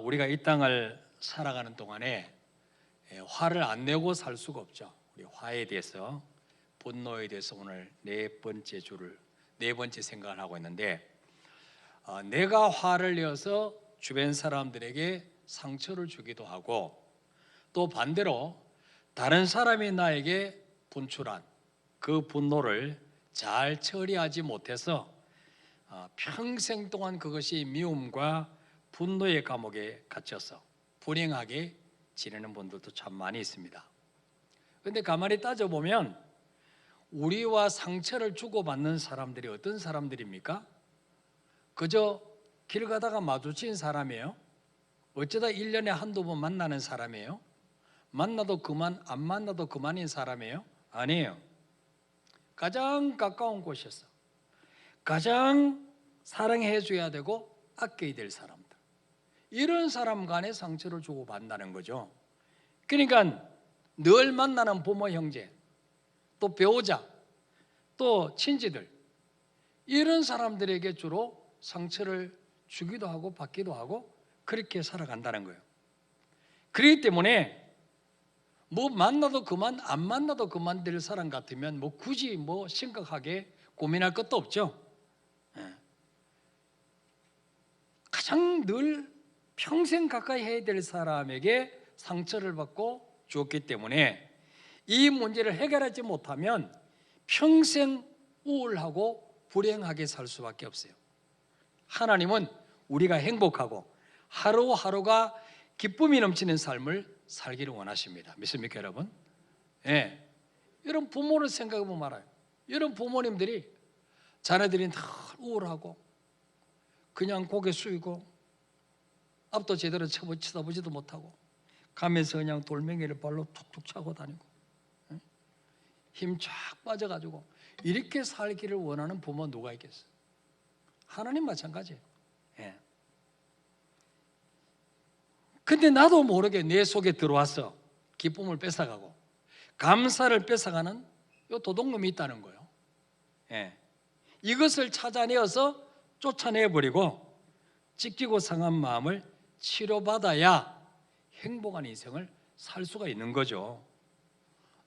우리가 이 땅을 살아가는 동안에 화를 안 내고 살 수가 없죠. 우리 화에 대해서, 분노에 대해서 오늘 네 번째 생각을 하고 있는데, 내가 화를 내어서 주변 사람들에게 상처를 주기도 하고, 또 반대로 다른 사람이 나에게 분출한 그 분노를 잘 처리하지 못해서 평생 동안 그것이 미움과 분노의 감옥에 갇혀서 불행하게 지내는 분들도 참 많이 있습니다. 그런데 가만히 따져보면 우리와 상처를 주고받는 사람들이 어떤 사람들입니까? 그저 길 가다가 마주친 사람이에요? 어쩌다 1년에 한두 번 만나는 사람이에요? 만나도 그만, 안 만나도 그만인 사람이에요? 아니에요. 가장 가까운 곳에서 가장 사랑해 줘야 되고 아껴야 될 사람들, 이런 사람 간에 상처를 주고받는다는 거죠. 그러니까 늘 만나는 부모, 형제, 또 배우자, 또 친지들, 이런 사람들에게 주로 상처를 주기도 하고 받기도 하고 그렇게 살아간다는 거예요. 그렇기 때문에 만나도 그만, 안 만나도 그만 될 사람 같으면 굳이 심각하게 고민할 것도 없죠. 가장 늘 평생 가까이 해야 될 사람에게 상처를 받고 주었기 때문에 이 문제를 해결하지 못하면 평생 우울하고 불행하게 살 수밖에 없어요. 하나님은 우리가 행복하고 하루하루가 기쁨이 넘치는 삶을 살기를 원하십니다. 믿습니까, 여러분? 예. 여러분 부모를 생각해보면 알아요. 여러분 부모님들이 자녀들이 늘 우울하고 그냥 고개 숙이고 앞도 제대로 쳐다보지도 못하고 가면서 그냥 돌멩이를 발로 툭툭 차고 다니고 힘 쫙 빠져가지고 이렇게 살기를 원하는 부모 누가 있겠어요? 하나님 마찬가지예요. 예. 근데 나도 모르게 내 속에 들어와서 기쁨을 뺏어가고 감사를 뺏어가는 이 도둑놈이 있다는 거예요. 예. 이것을 찾아내어서 쫓아내버리고 찢기고 상한 마음을 치료받아야 행복한 인생을 살 수가 있는 거죠.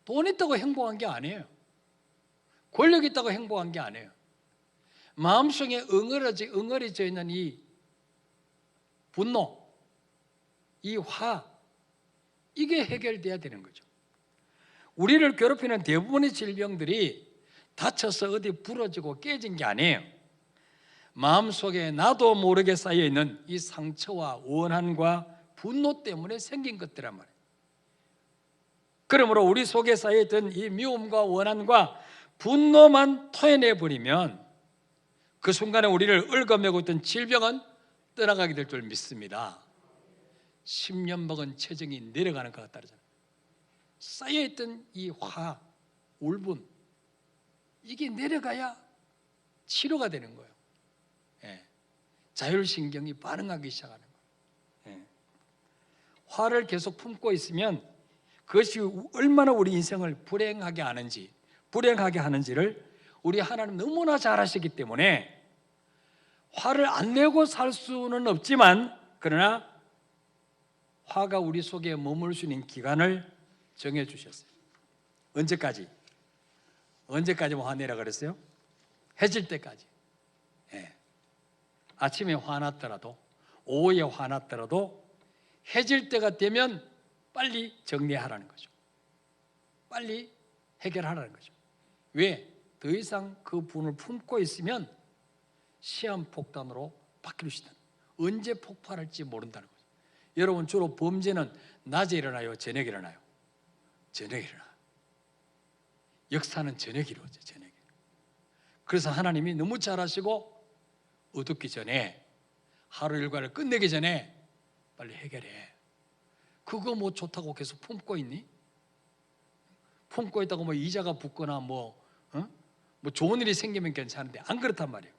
돈 있다고 행복한 게 아니에요. 권력 있다고 행복한 게 아니에요. 마음속에 응어리져 있는 이 분노, 이 화, 이게 해결돼야 되는 거죠. 우리를 괴롭히는 대부분의 질병들이 다쳐서 어디 부러지고 깨진 게 아니에요. 마음속에 나도 모르게 쌓여있는 이 상처와 원한과 분노 때문에 생긴 것들란 말이에요. 그러므로 우리 속에 쌓여있던 이 미움과 원한과 분노만 토해내버리면 그 순간에 우리를 얽어매고 있던 질병은 떠나가게 될 줄 믿습니다. 10년 먹은 체정이 내려가는 것과 다르잖아요. 쌓여있던 이 화, 울분, 이게 내려가야 치료가 되는 거예요. 예. 자율신경이 반응하기 시작하는 거예요. 예. 화를 계속 품고 있으면 그것이 얼마나 우리 인생을 불행하게 하는지를 우리 하나님 너무나 잘 아시기 때문에 화를 안 내고 살 수는 없지만, 그러나 화가 우리 속에 머물 수 있는 기간을 정해 주셨어요. 언제까지 화내라 그랬어요? 해질 때까지. 예. 아침에 화났더라도, 오후에 화났더라도 해질 때가 되면 빨리 정리하라는 거죠. 빨리 해결하라는 거죠. 왜? 더 이상 그 분을 품고 있으면 시한폭탄으로 바뀔 수 있다. 언제 폭발할지 모른다는 거죠. 여러분 주로 범죄는 낮에 일어나요? 저녁에 일어나요? 저녁에 일어나요. 역사는 저녁에 이루어져요. 저녁에. 그래서 하나님이 너무 잘 아시고 어둡기 전에, 하루 일과를 끝내기 전에 빨리 해결해. 그거 좋다고 계속 품고 있니? 품고 있다고 이자가 붙거나 좋은 일이 생기면 괜찮은데 안 그렇단 말이에요.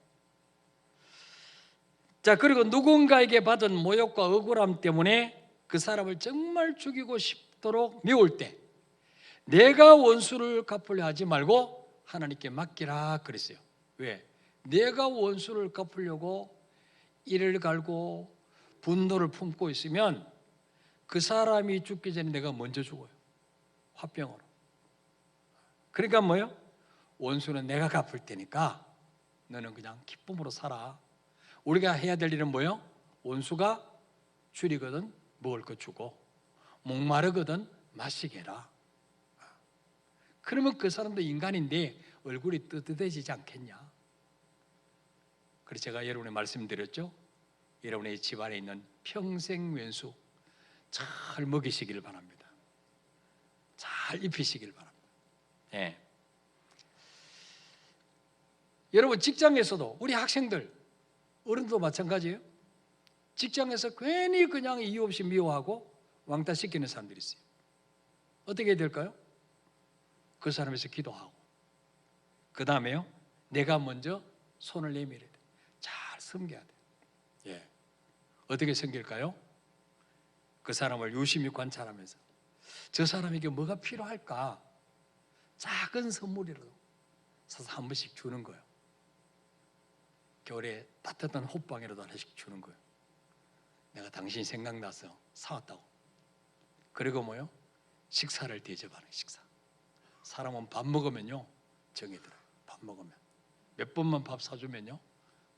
자, 그리고 누군가에게 받은 모욕과 억울함 때문에 그 사람을 정말 죽이고 싶도록 미울 때 내가 원수를 갚으려 하지 말고 하나님께 맡기라 그랬어요. 왜? 내가 원수를 갚으려고 이를 갈고 분노를 품고 있으면 그 사람이 죽기 전에 내가 먼저 죽어요. 화병으로. 그러니까 뭐예요? 원수는 내가 갚을 테니까 너는 그냥 기쁨으로 살아. 우리가 해야 될 일은 뭐예요? 원수가 줄이거든 먹을 거 주고, 목마르거든 마시게 해라. 그러면 그 사람도 인간인데 얼굴이 뜨뜻해지지 않겠냐. 그래서 제가 여러분에 말씀드렸죠. 여러분의 집안에 있는 평생 왼수 잘 먹이시길 바랍니다. 잘 입히시길 바랍니다. 예. 여러분 직장에서도 우리 학생들, 어른도 마찬가지예요. 직장에서 괜히 그냥 이유 없이 미워하고 왕따시키는 사람들이 있어요. 어떻게 해야 될까요? 그 사람에서 기도하고, 그 다음에요 내가 먼저 손을 내밀어야 돼. 잘 섬겨야 돼. 예. 어떻게 섬길까요? 그 사람을 유심히 관찰하면서 저 사람에게 뭐가 필요할까? 작은 선물이라도 사서 한 번씩 주는 거예요. 겨울에 따뜻한 호빵이라도 하나씩 주는 거예요. 내가 당신 생각나서 사왔다고. 그리고 뭐요? 식사를 대접하는 식사. 사람은 밥 먹으면요 정이 들어요. 밥 먹으면 몇 번만 밥 사주면요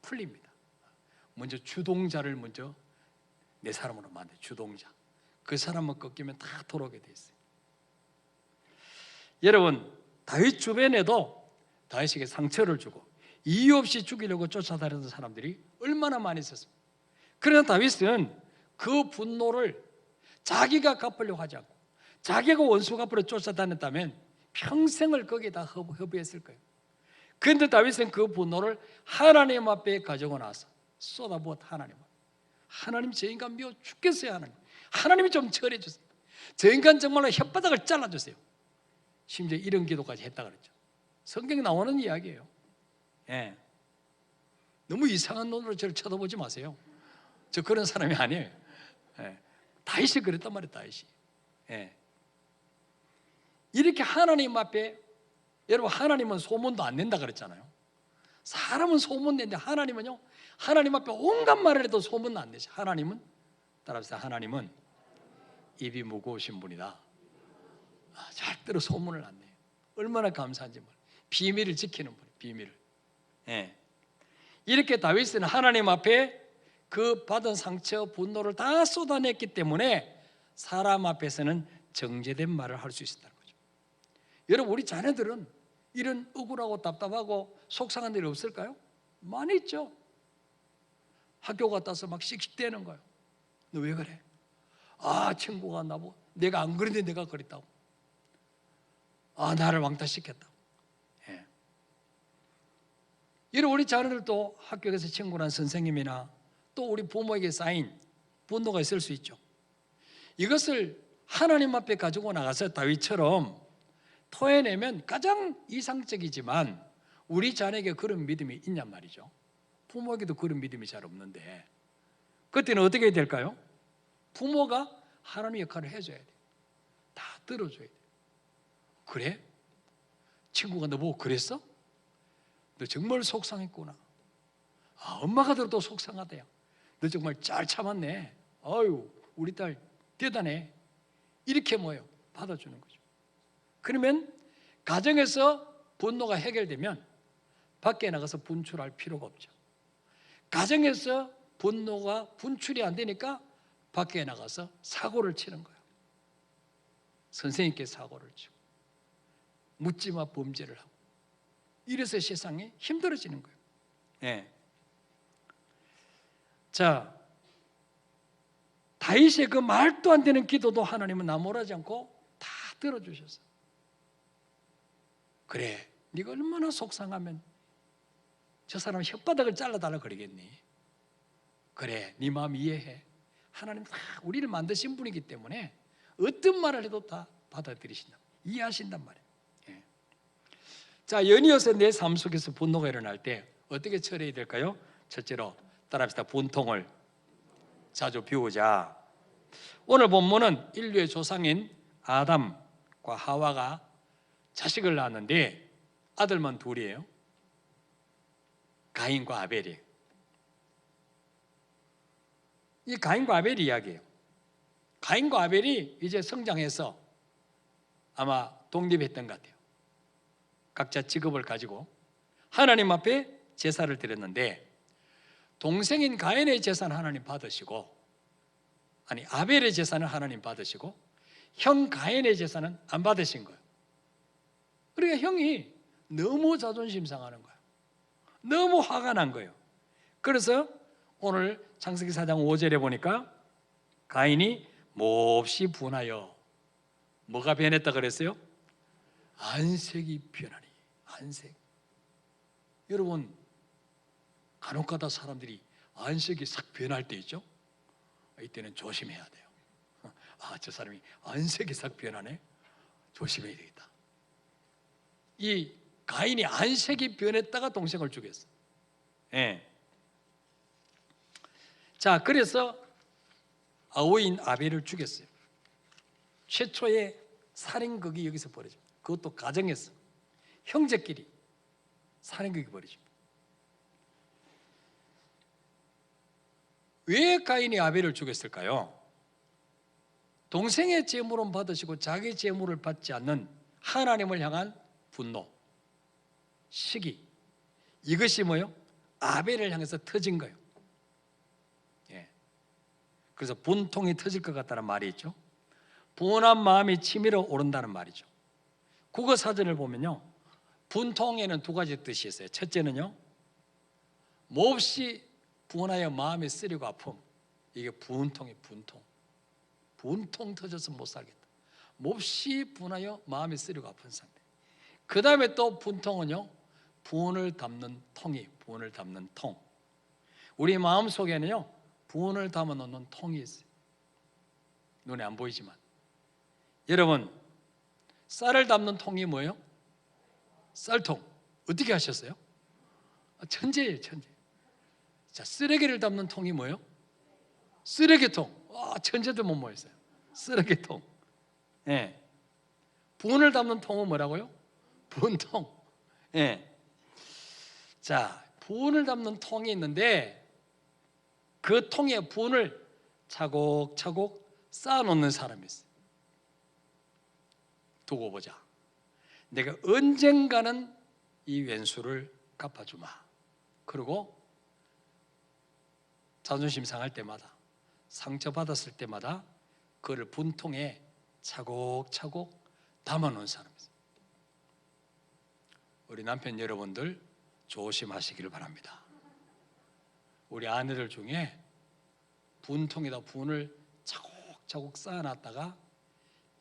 풀립니다. 먼저 주동자를 먼저 내 사람으로 만들. 주동자. 그 사람만 꺾이면 다 돌아오게 돼 있어요. 여러분 다윗 주변에도 다윗에게 상처를 주고 이유 없이 죽이려고 쫓아다니던 사람들이 얼마나 많이 있었습니까? 그러나 다윗은 그 분노를 자기가 갚으려고 하지 않고 자기가 원수 갚으러 쫓아다녔다면 평생을 거기에다 허비했을 거예요. 그런데 다윗은 그 분노를 하나님 앞에 가지고 나서 쏟아부었다. 하나님 저 인간 미워 죽겠어요. 하나님이 좀 처리해 주세요. 저 인간 정말로 혓바닥을 잘라주세요. 심지어 이런 기도까지 했다 그랬죠. 성경에 나오는 이야기예요. 예. 너무 이상한 눈으로 저를 쳐다보지 마세요. 저 그런 사람이 아니에요. 예. 다윗이 그랬단 말이에요. 다윗이. 예. 이렇게 하나님 앞에, 여러분 하나님은 소문도 안 낸다 그랬잖아요. 사람은 소문 낸데 하나님은요, 하나님 앞에 온갖 말을 해도 소문은 안 내죠. 하나님은, 따라합시다. 하나님은 입이 무거우신 분이다. 절대로 소문을 안 내요. 얼마나 감사한지 몰라요. 비밀을 지키는 분이에요. 비밀을. 예. 이렇게 다윗은 하나님 앞에 그 받은 상처, 분노를 다 쏟아냈기 때문에 사람 앞에서는 정제된 말을 할 수 있었다는 거죠. 여러분 우리 자녀들은 이런 억울하고 답답하고 속상한 일이 없을까요? 많이 있죠. 학교 갔다 와서 막 씩씩대는 거예요. 너 왜 그래? 친구가 나보고 내가 안 그랬는데 내가 그랬다고. 나를 왕따시켰다고. 예. 여러분 우리 자녀들도 학교에서 친구나 선생님이나 또 우리 부모에게 쌓인 분노가 있을 수 있죠. 이것을 하나님 앞에 가지고 나가서 다윗처럼 토해내면 가장 이상적이지만 우리 자녀에게 그런 믿음이 있냔 말이죠. 부모에게도 그런 믿음이 잘 없는데 그때는 어떻게 해야 될까요? 부모가 하나님의 역할을 해줘야 돼요. 다 들어줘야 돼요. 그래? 친구가 너 보고 그랬어? 너 정말 속상했구나. 엄마가 들어도 속상하대요. 너 정말 잘 참았네. 아유 우리 딸 대단해. 이렇게 뭐예요? 받아주는 거죠. 그러면 가정에서 분노가 해결되면 밖에 나가서 분출할 필요가 없죠. 가정에서 분노가 분출이 안 되니까 밖에 나가서 사고를 치는 거예요. 선생님께 사고를 치고 묻지마 범죄를 하고 이래서 세상이 힘들어지는 거예요. 예. 자, 다윗의 그 말도 안 되는 기도도 하나님은 나무라지 않고 다 들어주셨어요. 그래, 네가 얼마나 속상하면 저 사람 혓바닥을 잘라달라 그러겠니? 그래, 네 마음 이해해. 하나님 다 우리를 만드신 분이기 때문에 어떤 말을 해도 다 받아들이신다. 이해하신단 말이에요. 예. 자, 연이어서 내 삶 속에서 분노가 일어날 때 어떻게 처리해야 될까요? 첫째로 따라합시다. 분통을 자주 비우자. 오늘 본문은 인류의 조상인 아담과 하와가 자식을 낳았는데 아들만 둘이에요. 가인과 아벨이에요. 이 가인과 아벨 이야기예요. 가인과 아벨이 이제 성장해서 아마 독립했던 것 같아요. 각자 직업을 가지고 하나님 앞에 제사를 드렸는데, 동생인 가인의 제사는 하나님 받으시고, 아니 아벨의 제사는 하나님 받으시고, 형 가인의 제사는 안 받으신 거예요. 그러니까 형이 너무 자존심 상하는 거예요. 너무 화가 난 거예요. 그래서 오늘 창세기 4장 5절에 보니까 가인이 몹시 분하여 뭐가 변했다 그랬어요? 안색이 변하니. 안색. 여러분, 간혹가다 사람들이 안색이 싹 변할 때 있죠? 이때는 조심해야 돼요. 아, 저 사람이 안색이 싹 변하네? 조심해야 되겠다. 이 가인이 안색이 변했다가 동생을 죽였어. 예. 자, 그래서 아우인 아벨을 죽였어요. 최초의 살인극이 여기서 벌어집니다. 그것도 가정에서 형제끼리 살인극이 벌어집니다. 왜 가인이 아벨을 죽였을까요? 동생의 제물은 받으시고 자기 제물을 받지 않는 하나님을 향한 분노, 시기, 이것이 뭐예요? 아벨을 향해서 터진 거예요. 예. 그래서 분통이 터질 것 같다는 말이 있죠. 분한 마음이 치밀어 오른다는 말이죠. 국어사전을 보면요, 분통에는 두 가지 뜻이 있어요. 첫째는요, 몹시 분하여 마음이 쓰리고 아픔. 이게 분통이 분통 터져서 못 살겠다. 몹시 분하여 마음이 쓰리고 아픈 상태. 그 다음에 또 분통은요, 분을 담는 통이, 분을 담는 통. 우리 마음 속에는요, 분을 담아 놓는 통이 있어요. 눈에 안 보이지만. 여러분, 쌀을 담는 통이 뭐예요? 쌀통. 어떻게 하셨어요? 천재예요, 천재. 자, 쓰레기를 담는 통이 뭐예요? 쓰레기통. 천재도 못 모였어요. 쓰레기통. 예. 분을 담는 통은 뭐라고요? 분통. 예. 자, 분을 담는 통이 있는데 그 통에 분을 차곡차곡 쌓아놓는 사람이 있어요. 두고 보자. 내가 언젠가는 이 왼수를 갚아주마. 그리고 자존심 상할 때마다, 상처받았을 때마다 그를 분통에 차곡차곡 담아놓은 사람이에요. 우리 남편 여러분들 조심하시기를 바랍니다. 우리 아내들 중에 분통에다 분을 차곡차곡 쌓아놨다가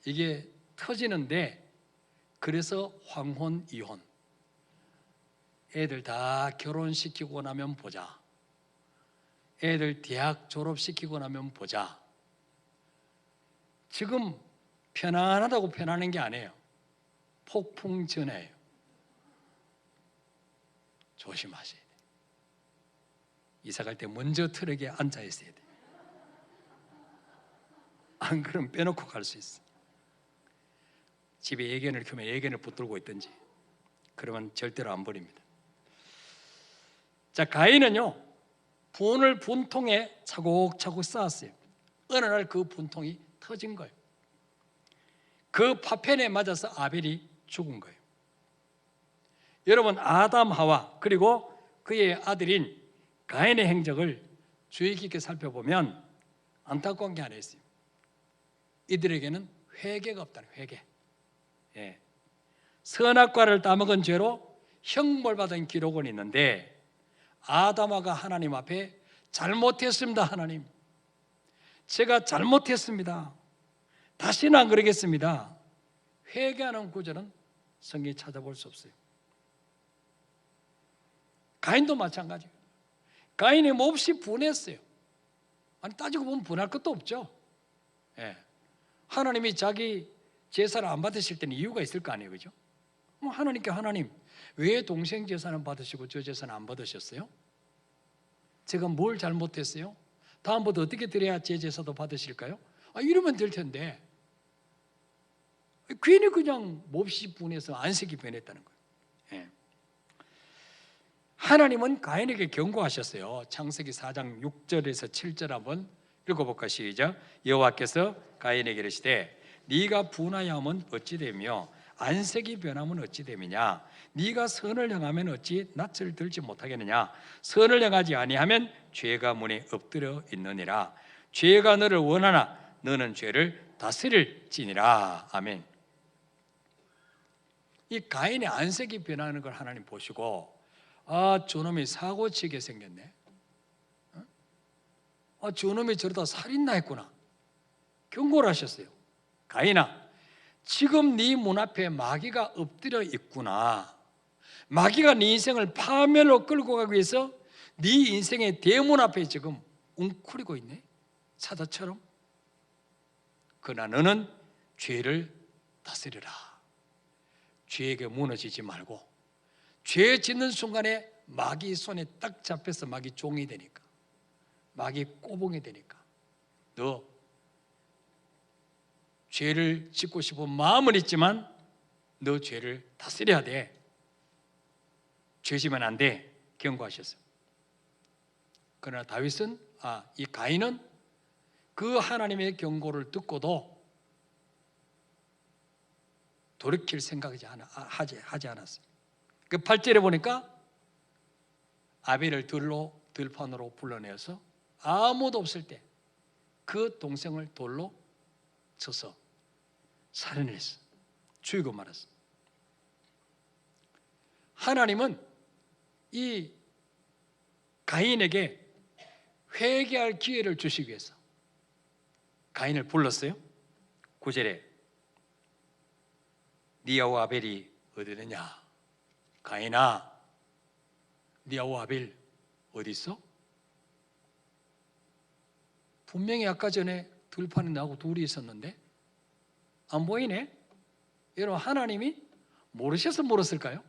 이게 터지는데, 그래서 황혼, 이혼, 애들 다 결혼시키고 나면 보자, 애들 대학 졸업시키고 나면 보자. 지금 편안하다고 편안한 게 아니에요. 폭풍 전야예요. 조심하셔야 돼요. 이사 갈 때 먼저 트럭에 앉아 있어야 돼요. 안 그러면 빼놓고 갈 수 있어. 집에 예견을 켜면 예견을 붙들고 있든지, 그러면 절대로 안 버립니다. 자, 가인은요, 분을 분통에 차곡차곡 쌓았어요. 어느 날 그 분통이 터진 거예요. 그 파편에 맞아서 아벨이 죽은 거예요. 여러분, 아담, 하와 그리고 그의 아들인 가인의 행적을 주의 깊게 살펴보면 안타까운 게 하나 있어요. 이들에게는 회개가 없다는 회개. 예. 선악과를 따먹은 죄로 형벌받은 기록은 있는데, 아담아가 하나님 앞에 잘못했습니다. 하나님, 제가 잘못했습니다. 다시는 안 그러겠습니다. 회개하는 구절은 성경에 찾아볼 수 없어요. 가인도 마찬가지예요. 가인이 몹시 분했어요. 아니, 따지고 보면 분할 것도 없죠. 예. 하나님이 자기 제사를 안 받으실 때는 이유가 있을 거 아니에요, 그죠? 하나님께, 하나님, 왜 동생 제사는 받으시고 저 제사는 안 받으셨어요? 제가 뭘 잘못했어요? 다음부터 어떻게 드려야 제 제사도 받으실까요? 이러면 될 텐데 괜히 그냥 몹시 분해서 안색이 변했다는 거예요. 예. 하나님은 가인에게 경고하셨어요. 창세기 4장 6절에서 7절 한번 읽어볼까? 시작. 여호와께서 가인에게 이르시되 네가 분하여 하면 어찌 되며 안색이 변하면 어찌 됨이냐? 네가 선을 행하면 어찌 낯을 들지 못하겠느냐? 선을 행하지 아니하면 죄가 문에 엎드려 있느니라. 죄가 너를 원하나 너는 죄를 다스릴지니라. 아멘. 이 가인의 안색이 변하는 걸 하나님 보시고, 저놈이 사고치게 생겼네. 저놈이 저러다 살인나 했구나. 경고를 하셨어요. 가인아, 지금 네 문 앞에 마귀가 엎드려 있구나. 마귀가 네 인생을 파멸로 끌고 가기 위해서 네 인생의 대문 앞에 지금 웅크리고 있네, 사자처럼. 그러나 너는 죄를 다스리라. 죄에게 무너지지 말고, 죄 짓는 순간에 마귀 손에 딱 잡혀서 마귀 종이 되니까, 마귀 꼬봉이 되니까, 너 죄를 짓고 싶은 마음은 있지만 너 죄를 다스려야 돼. 죄 지면 안 돼. 경고하셨어요. 그러나 다윗은, 이 가인은 그 하나님의 경고를 듣고도 돌이킬 생각하지 않았어요. 그 8절에 보니까 아벨을 들판으로 불러내어서 아무도 없을 때 그 동생을 돌로 쳐서 살인을 했어. 죽이고 말았어. 하나님은 이 가인에게 회개할 기회를 주시기 위해서 가인을 불렀어요. 9절에 네 아우 아벨이 어디 있느냐? 가인아, 네 아우 아벨 어디 있어? 분명히 아까 전에 들판에 나하고 둘이 있었는데 안 보이네? 여러분, 하나님이 모르셔서 물었을까요?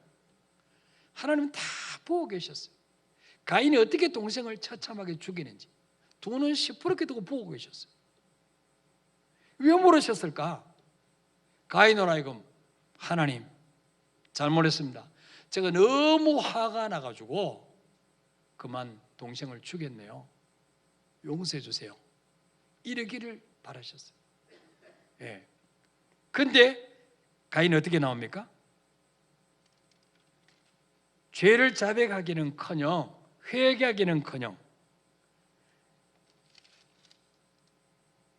하나님은 다 보고 계셨어요. 가인이 어떻게 동생을 처참하게 죽이는지 두 눈 시퍼렇게 두고 보고 계셨어요. 왜 물으셨을까? 가인으로 하여금, 하나님 잘못했습니다. 제가 너무 화가 나가지고 그만 동생을 죽였네요. 용서해 주세요. 이러기를 바라셨어요. 예. 근데 가인이 어떻게 나옵니까? 죄를 자백하기는커녕 회개하기는커녕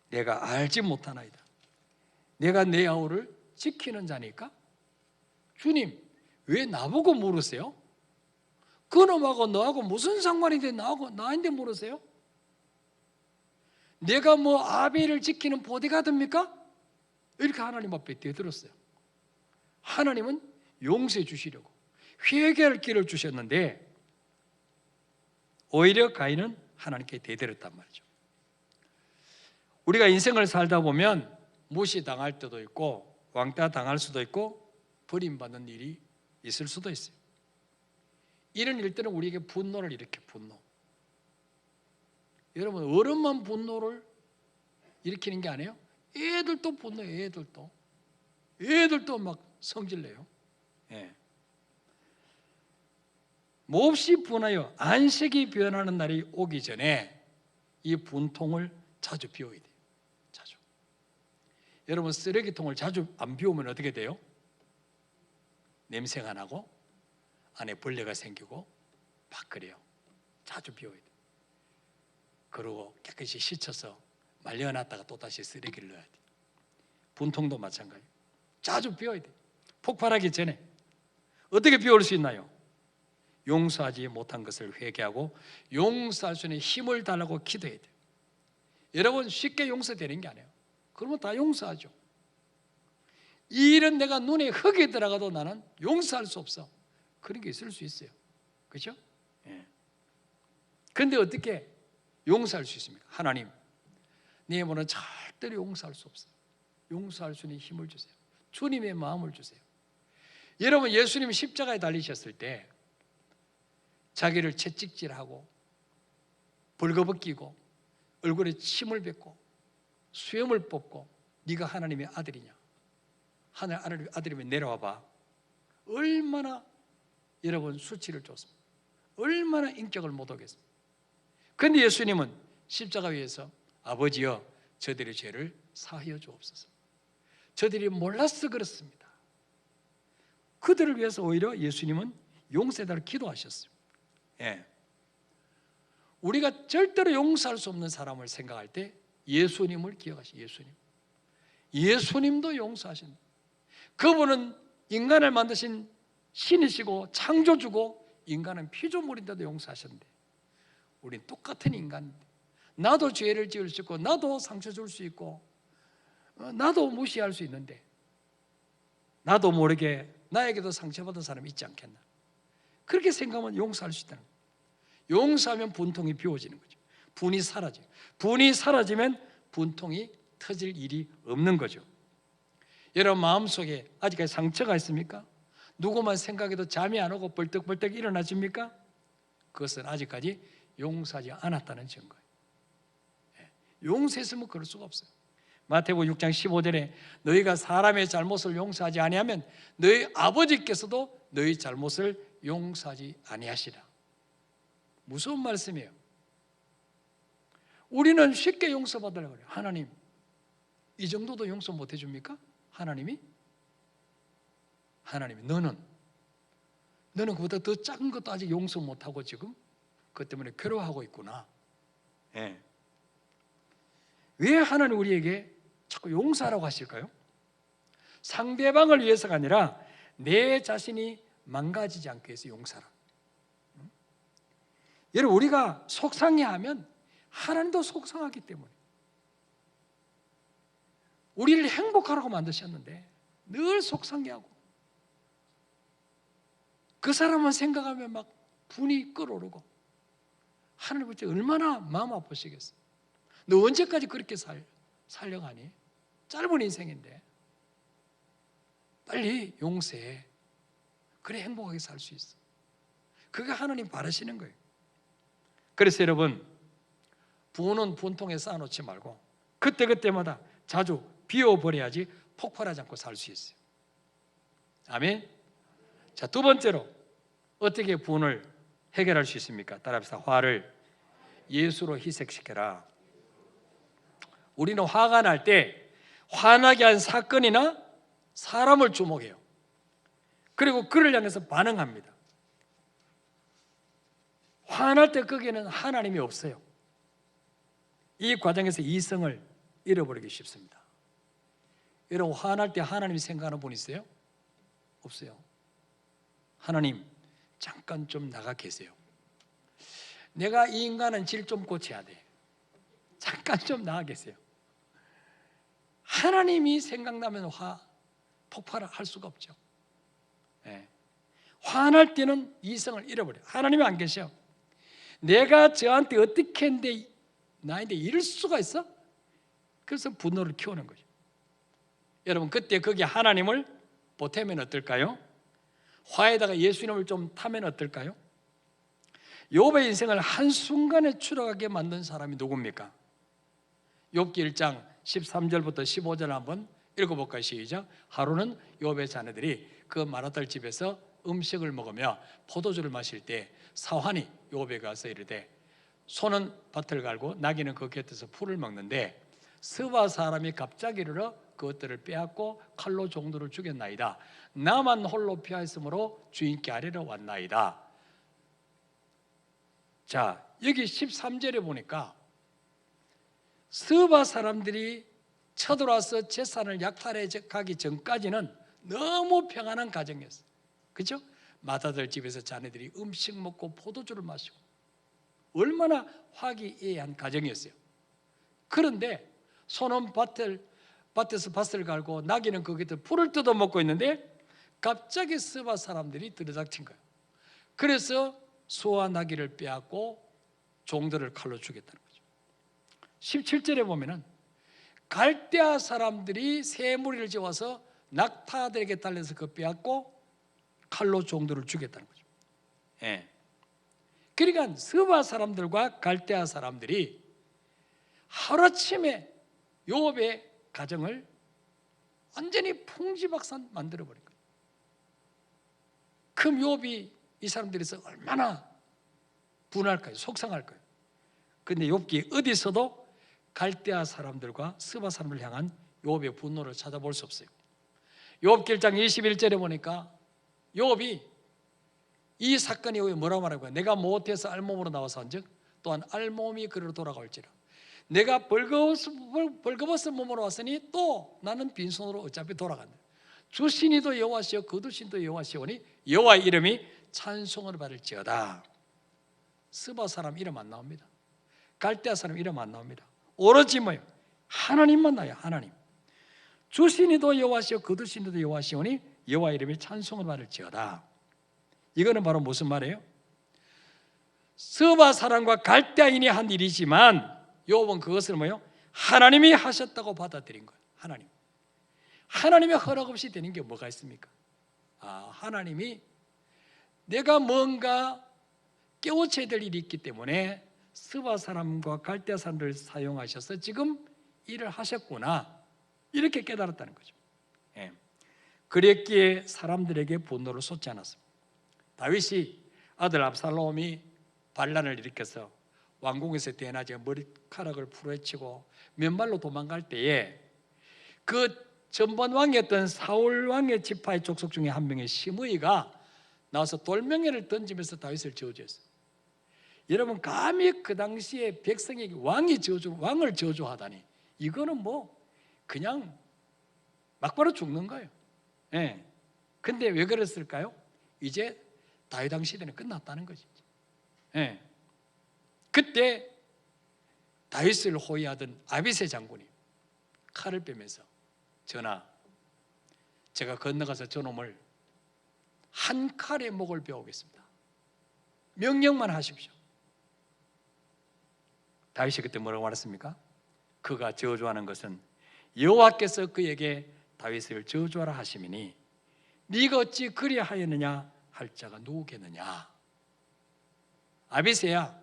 내가 알지 못하나이다. 내가 내 아우를 지키는 자니까? 주님, 왜 나보고 물으세요? 그놈하고 너하고 무슨 상관인데 나한테 물으세요? 내가 뭐 아벨을 지키는 보디가드입니까? 이렇게 하나님 앞에 대들었어요. 하나님은 용서해 주시려고 회개할 길을 주셨는데 오히려 가인은 하나님께 대들었단 말이죠. 우리가 인생을 살다 보면 무시당할 때도 있고 왕따 당할 수도 있고 버림받는 일이 있을 수도 있어요. 이런 일들은 우리에게 분노를 일으켜. 분노. 여러분, 어른만 분노를 일으키는 게 아니에요. 애들도 분노해요. 애들도 막 성질내요. 예. 몹시 분하여 안색이 변하는 날이 오기 전에 이 분통을 자주 비워야 돼요. 자주. 여러분, 쓰레기통을 자주 안 비우면 어떻게 돼요? 냄새가 나고 안에 벌레가 생기고 막 그래요. 자주 비워야 돼요. 그리고 깨끗이 씻어서 말려놨다가 또다시 쓰레기를 넣어야 돼요. 분통도 마찬가지예요. 자주 비워야 돼요. 폭발하기 전에. 어떻게 비울 수 있나요? 용서하지 못한 것을 회개하고 용서할 수 있는 힘을 달라고 기도해야 돼요. 여러분, 쉽게 용서되는 게 아니에요. 그러면 다 용서하죠. 이 일은 내가 눈에 흙이 들어가도 나는 용서할 수 없어. 그런 게 있을 수 있어요. 그렇죠? 예. 그런데 어떻게 용서할 수 있습니까? 하나님, 내 몸은 절대로 용서할 수 없어요. 용서할 수 있는 힘을 주세요. 주님의 마음을 주세요. 여러분, 예수님이 십자가에 달리셨을 때 자기를 채찍질하고 벌거벗기고 얼굴에 침을 뱉고 수염을 뽑고 네가 하나님의 아들이냐? 하나님의 아들이면 내려와봐. 얼마나 여러분 수치를 줬습니다. 얼마나 인격을 못 오겠습니까? 그런데 예수님은 십자가 위에서 아버지여 저들의 죄를 사하여 주옵소서. 저들이 몰라서 그렇습니다. 그들을 위해서 오히려 예수님은 용서해달라고 기도하셨어요. 예. 우리가 절대로 용서할 수 없는 사람을 생각할 때 예수님을 기억하시오. 예수님도 용서하신다. 그분은 인간을 만드신 신이시고 창조주고 인간은 피조물인데도 용서하셨는데 우린 똑같은 인간인데 나도 죄를 지을 수 있고 나도 상처 줄 수 있고 나도 무시할 수 있는데 나도 모르게 나에게도 상처받은 사람이 있지 않겠나. 그렇게 생각하면 용서할 수 있다는 거예요. 용서하면 분통이 비워지는 거죠. 분이 사라져요. 분이 사라지면 분통이 터질 일이 없는 거죠. 여러분 마음속에 아직까지 상처가 있습니까? 누구만 생각해도 잠이 안 오고 벌떡벌떡 일어나십니까? 그것은 아직까지 용서하지 않았다는 증거예요. 용서했으면 그럴 수가 없어요. 마태복음 6장 15절에 너희가 사람의 잘못을 용서하지 아니하면 너희 아버지께서도 너희 잘못을 용서하지 아니하시라. 무서운 말씀이에요. 우리는 쉽게 용서받으려고 그래요. 하나님 이 정도도 용서 못 해줍니까? 하나님이 너는 그보다 더 작은 것도 아직 용서 못하고 지금 그것 때문에 괴로워하고 있구나. 예. 왜 하나님 우리에게 자꾸 용서하라고 하실까요? 상대방을 위해서가 아니라 내 자신이 망가지지 않기 위해서 용서하라. 여러분 우리가 속상해하면 하나님도 속상하기 때문에 우리를 행복하라고 만드셨는데 늘 속상해하고 그 사람만 생각하면 막 분이 끓어오르고 하나님 볼 때 얼마나 마음 아프시겠어요. 너 언제까지 그렇게 살려가니? 짧은 인생인데 빨리 용서해. 그래 행복하게 살 수 있어. 그게 하나님 바라시는 거예요. 그래서 여러분 분은 분통에 쌓아놓지 말고 그때그때마다 자주 비워버려야지 폭발하지 않고 살 수 있어요. 아멘. 자, 두 번째로 어떻게 분을 해결할 수 있습니까? 따라합시다. 화를 예수로 희석시켜라. 우리는 화가 날 때 화나게 한 사건이나 사람을 주목해요. 그리고 그를 향해서 반응합니다. 화날 때 거기에는 하나님이 없어요. 이 과정에서 이성을 잃어버리기 쉽습니다. 여러분 화날 때 하나님이 생각하는 분 있어요? 없어요. 하나님 잠깐 좀 나가 계세요. 내가 이 인간은 질 좀 고쳐야 돼. 잠깐 좀 나가 계세요. 하나님이 생각나면 폭발할 수가 없죠. 네. 화날 때는 이성을 잃어버려요. 하나님이 안 계셔. 내가 저한테 어떻게 했는데 나한테 이럴 수가 있어? 그래서 분노를 키우는 거죠. 여러분 그때 거기에 하나님을 보태면 어떨까요? 화에다가 예수님을 좀 타면 어떨까요? 욥의 인생을 한순간에 추락하게 만든 사람이 누굽니까? 욥기 1장 13절부터 15절 한번 읽어볼까요? 시작. 하루는 욥의 자녀들이 그 마라달 집에서 음식을 먹으며 포도주를 마실 때 사환이 욥에 가서 이르되 소는 밭을 갈고 나귀는 그 곁에서 풀을 먹는데 스바 사람이 갑자기 이르러 그것들을 빼앗고 칼로 종들을 죽였나이다. 나만 홀로 피하였으므로 주인께 아뢰러 왔나이다. 자, 여기 13절에 보니까 스바 사람들이 쳐들어와서 재산을 약탈해 가기 전까지는 너무 평안한 가정이었어요. 그렇죠? 마다들 집에서 자녀들이 음식 먹고 포도주를 마시고 얼마나 화기애애한 가정이었어요. 그런데 소는 밭에서 밭을 갈고 나귀는 거기서 풀을 뜯어 먹고 있는데 갑자기 스바 사람들이 들이닥친 거예요. 그래서 소와 나귀를 빼앗고 종들을 칼로 죽였다는 거죠. 17절에 보면은 갈대아 사람들이 새 무리를 지어서 낙타들에게 달려서 그 빼앗고 칼로 종들을 죽였다는 거죠. 예. 그러니까 스바 사람들과 갈대아 사람들이 하루아침에 욥의 가정을 완전히 풍지박산 만들어버린 거예요. 그럼 욥이 이 사람들에서 얼마나 분할까요? 속상할까요? 그런데 욥기 어디서도 갈대아 사람들과 스바 사람을 향한 욥의 분노를 찾아볼 수 없어요. 욥기 1장 21절에 보니까 욥이 이 사건이 뭐라고 말하고, 내가 못해서 알몸으로 나와서 한즉 또한 알몸이 그리로 돌아갈지라. 내가 벌거벗은 몸으로 왔으니 또 나는 빈손으로 어차피 돌아간다. 주신이도 여호와시요 거두신도 여호와시오니 여호와의 이름이 찬송을 받을지어다. 스바 사람 이름 안 나옵니다. 갈대아 사람 이름 안 나옵니다. 오로지 뭐예요? 하나님만 나요. 하나님. 주신이도 여호와시요 거두신이도 여호와시오니 여호와의 이름이 찬송을 받을지어다. 이거는 바로 무슨 말이에요? 스바 사람과 갈대아인이 한 일이지만 욥은 그것을 뭐예요? 하나님이 하셨다고 받아들인 거예요. 하나님의 허락 없이 되는 게 뭐가 있습니까? 하나님이 내가 뭔가 깨우쳐야 될 일이 있기 때문에 스바 사람과 갈대아 사람들을 사용하셔서 지금 일을 하셨구나, 이렇게 깨달았다는 거죠. 그랬기에 사람들에게 분노를 쏟지 않았습니다. 다윗이 아들 압살롬이 반란을 일으켜서 왕궁에서 대낮에 머리카락을 풀어헤치고 맨발로 도망갈 때에 그 전번 왕이었던 사울 왕의 지파의 족속 중에 한 명의 시므이가 나와서 돌멩이를 던지면서 다윗을 저주했어요. 여러분, 감히 그 당시에 백성에게 왕을 저주하다니, 이거는 뭐 그냥 막바로 죽는 거예요. 근데 왜 그랬을까요? 이제 다윗 왕 시대는 끝났다는 거지. 그때 다윗을 호위하던 아비새 장군이 칼을 빼면서, 전하, 제가 건너가서 저놈을 한 칼에 목을 베어오겠습니다. 명령만 하십시오. 다윗이 그때 뭐라고 말했습니까? 그가 저주하는 것은 여호와께서 그에게 다윗을 저주하라 하심이니 네가 어찌 그리하였느냐 할 자가 누구겠느냐. 아비새야,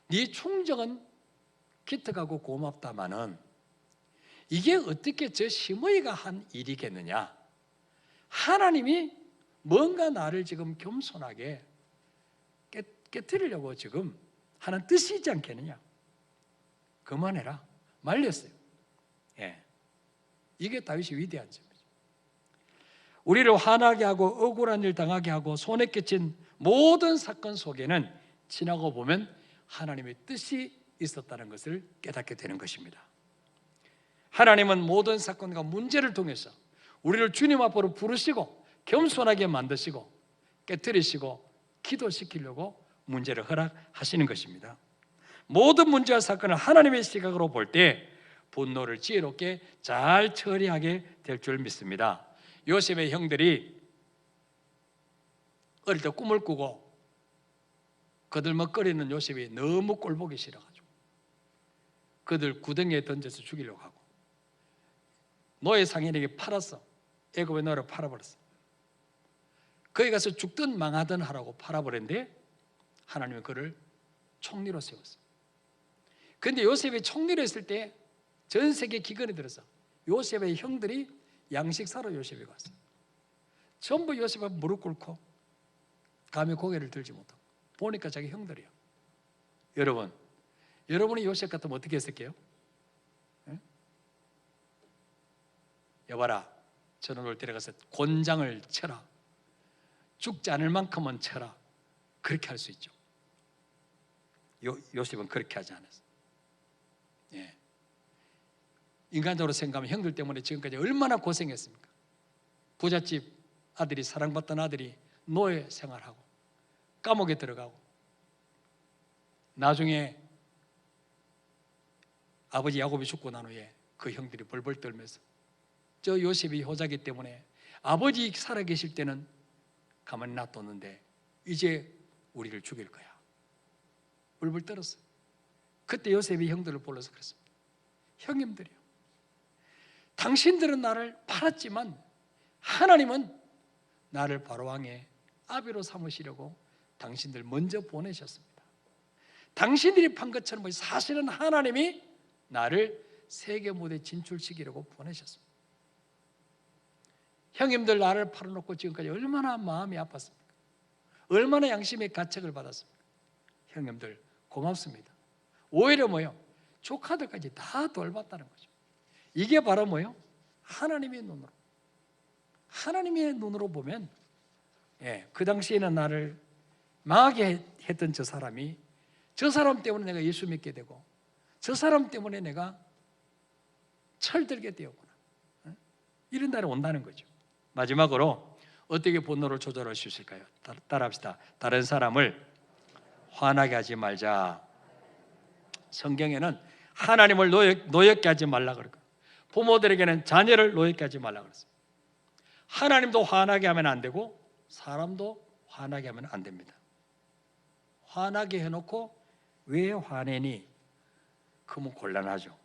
네 충정은 기특하고 고맙다마는 이게 어떻게 저 시므이가 한 일이겠느냐. 하나님이 뭔가 나를 지금 겸손하게 깨뜨리려고 지금 하는 뜻이지 않겠느냐. 그만해라, 말렸어요. 이게 다윗이 위대한 점이죠. 우리를 화나게 하고 억울한 일 당하게 하고 손에 끼친 모든 사건 속에는 지나고 보면 하나님의 뜻이 있었다는 것을 깨닫게 되는 것입니다. 하나님은 모든 사건과 문제를 통해서 우리를 주님 앞으로 부르시고 겸손하게 만드시고 깨뜨리시고 기도시키려고 문제를 허락하시는 것입니다. 모든 문제와 사건을 하나님의 시각으로 볼 때 분노를 지혜롭게 잘 처리하게 될 줄 믿습니다. 요셉의 형들이 어릴 때 꿈을 꾸고 거들먹거리는 요셉이 너무 꼴보기 싫어가지고 그들 구덩이에 던져서 죽이려고 하고, 노예 상인에게 팔았어. 애굽의 노예로 팔아버렸어. 거기 가서 죽든 망하든 하라고 팔아버렸는데 하나님은 그를 총리로 세웠어. 그런데 요셉이 총리로 했을 때 전 세계 기근이 들어서 요셉의 형들이 양식 사러 요셉에 갔어. 전부 요셉 앞에 무릎 꿇고 감히 고개를 들지 못하고, 보니까 자기 형들이야. 여러분이 요셉 같으면 어떻게 했을게요? 여봐라, 저놈을 데려가서 곤장을 쳐라, 죽지 않을 만큼은 쳐라, 그렇게 할 수 있죠. 요셉은 그렇게 하지 않았어. 인간적으로 생각하면 형들 때문에 지금까지 얼마나 고생했습니까? 부잣집 아들이, 사랑받던 아들이 노예 생활하고 감옥에 들어가고, 나중에 아버지 야곱이 죽고 난 후에 그 형들이 벌벌 떨면서 저 요셉이 효자기 때문에 아버지 살아계실 때는 가만히 놔뒀는데 이제 우리를 죽일 거야, 벌벌 떨었어요. 그때 요셉이 형들을 불러서 그랬습니다. 형님들이요, 당신들은 나를 팔았지만 하나님은 나를 바로왕의 아비로 삼으시려고 당신들 먼저 보내셨습니다. 당신들이 판 것처럼 사실은 하나님이 나를 세계 무대에 진출시키려고 보내셨습니다. 형님들 나를 팔아놓고 지금까지 얼마나 마음이 아팠습니까? 얼마나 양심의 가책을 받았습니까? 형님들 고맙습니다. 오히려 뭐요? 조카들까지 다 돌봤다는 거죠. 이게 바로 뭐예요? 하나님의 눈으로. 하나님의 눈으로 보면 그 당시에는 나를 망하게 했던 저 사람이 저 사람 때문에 내가 예수 믿게 되고 저 사람 때문에 내가 철들게 되었구나. 이런 날이 온다는 거죠. 마지막으로 어떻게 분노를 조절할 수 있을까요? 따라합시다. 다른 사람을 화나게 하지 말자. 성경에는 하나님을 노엽게 하지 말라 그러고 부모들에게는 자녀를 노엽게 하지 말라 그랬어요. 하나님도 화나게 하면 안 되고 사람도 화나게 하면 안 됩니다. 화나게 해놓고 왜 화내니? 그러면 곤란하죠.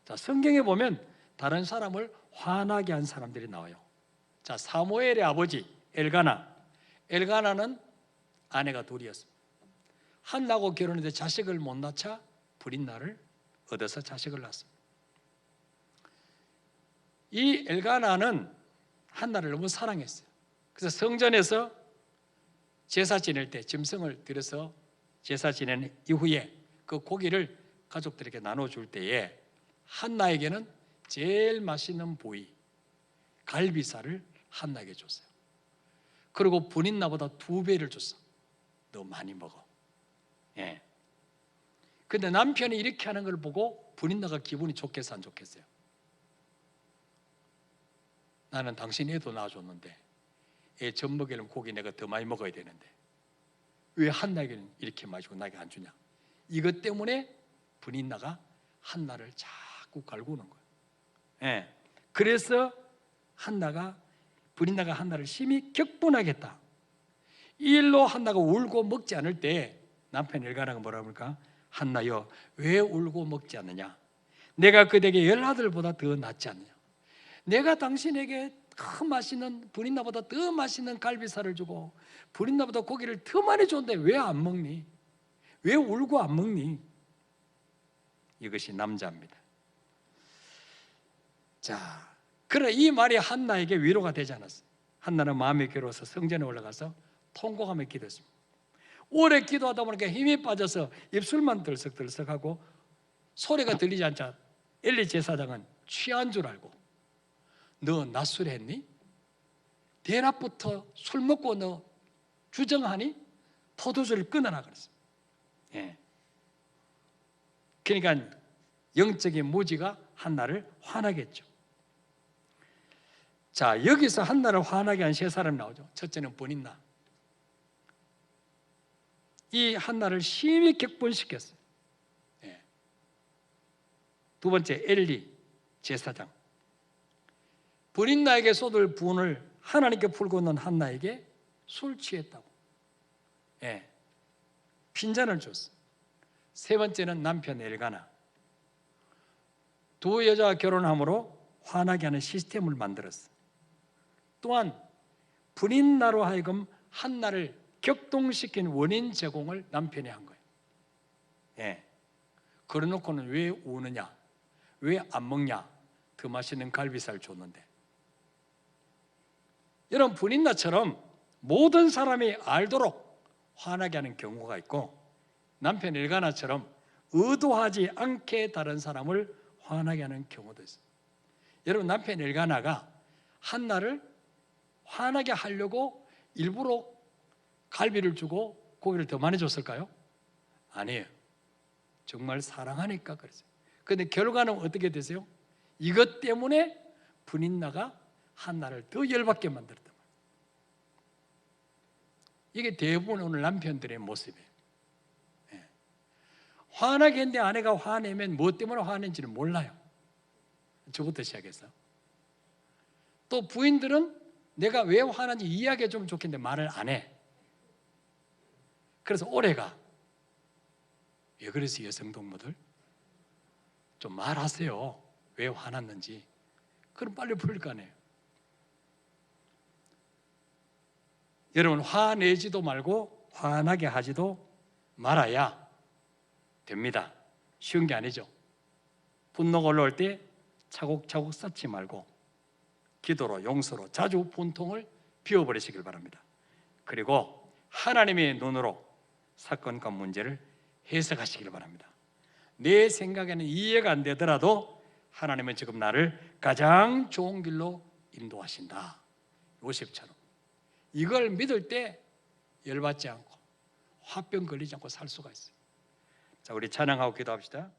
자, 성경에 보면 다른 사람을 화나게 한 사람들이 나와요. 자, 사무엘의 아버지 엘가나는 아내가 둘이었습니다. 한나하고 결혼했는데 자식을 못 낳자 브린나를 얻어서 자식을 낳았습니다. 이 엘가나는 한나를 너무 사랑했어요. 그래서 성전에서 제사 지낼 때 짐승을 들여서 제사 지낸 이후에 그 고기를 가족들에게 나눠줄 때에 한나에게는 제일 맛있는 부위 갈비살을 한나에게 줬어요. 그리고 브린나보다 2배를 줬어. 너 많이 먹어. 근데 남편이 이렇게 하는 걸 보고 브린나가 기분이 좋겠어 안 좋겠어요? 나는 당신 애도 낳아줬는데 애 젖 먹이려면 고기 내가 더 많이 먹어야 되는데 왜 한나에게는 이렇게 많이 주고 나에게 안 주냐? 이것 때문에 브린나가 한나를 자꾸 갈구는 거예요. 그래서 브린나가 한나를 심히 격분하겠다. 이 일로 한나가 울고 먹지 않을 때 남편 엘가나가 뭐라고 합니까? 한나여, 왜 울고 먹지 않느냐? 내가 그대에게 10아들보다 더 낫지 않느냐? 내가 당신에게 더 맛있는, 브린나보다 더 맛있는 갈비살을 주고 브린나보다 고기를 더 많이 줬는데 왜 안 먹니? 왜 울고 안 먹니? 이것이 남자입니다. 자, 그러나 이 말이 한나에게 위로가 되지 않았어요. 한나는 마음이 괴로워서 성전에 올라가서 통곡하며 기도했습니다. 오래 기도하다 보니까 힘이 빠져서 입술만 들썩들썩하고 소리가 들리지 않자 엘리 제사장은 취한 줄 알고 너 낮술했니? 대낮부터 술 먹고 너 주정하니? 포도주를 끊어라 그랬어요. 그러니까 영적인 무지가 한나를 화나게 했죠. 자, 여기서 한나를 화나게 한 3사람이 나오죠. 첫째는 브린나. 이 한나를 심히 격분시켰어요. 두 번째 엘리 제사장. 브린나에게 쏟을 분을 하나님께 풀고 있는 한나에게 술 취했다고 핀잔을 줬어. 세 번째는 남편 엘가나. 두 여자가 결혼함으로 화나게 하는 시스템을 만들었어. 또한 브린나로 하여금 한나를 격동시킨 원인 제공을 남편이 한 거예요. 그래놓고는 왜 우느냐? 왜 안 먹냐? 더 맛있는 갈비살 줬는데. 여러분, 브린나처럼 모든 사람이 알도록 화나게 하는 경우가 있고 남편 엘가나처럼 의도하지 않게 다른 사람을 화나게 하는 경우도 있어요. 여러분, 남편 엘가나가 한나를 화나게 하려고 일부러 갈비를 주고 고기를 더 많이 줬을까요? 아니에요. 정말 사랑하니까 그랬어요. 그런데 결과는 어떻게 되세요? 이것 때문에 브린나가 한나를 더 열받게 만들었단 말이에요. 이게 대부분 오늘 남편들의 모습이에요. 화나게 했는데 아내가 화내면 뭐 때문에 화낸지는 몰라요. 저부터 시작해서. 또 부인들은 내가 왜 화나는지 이야기해 주면 좋겠는데 말을 안 해. 그래서 오래가. 왜 그러세요, 여성 동무들? 좀 말하세요. 왜 화났는지. 그럼 빨리 풀릴 거 아니에요. 여러분, 화내지도 말고 화나게 하지도 말아야 됩니다. 쉬운 게 아니죠. 분노가 올라올 때 차곡차곡 쌓지 말고 기도로, 용서로 자주 분통을 비워버리시길 바랍니다. 그리고 하나님의 눈으로 사건과 문제를 해석하시길 바랍니다. 내 생각에는 이해가 안 되더라도 하나님은 지금 나를 가장 좋은 길로 인도하신다. 요셉처럼 이걸 믿을 때 열받지 않고 화병 걸리지 않고 살 수가 있어요. 자, 우리 찬양하고 기도합시다.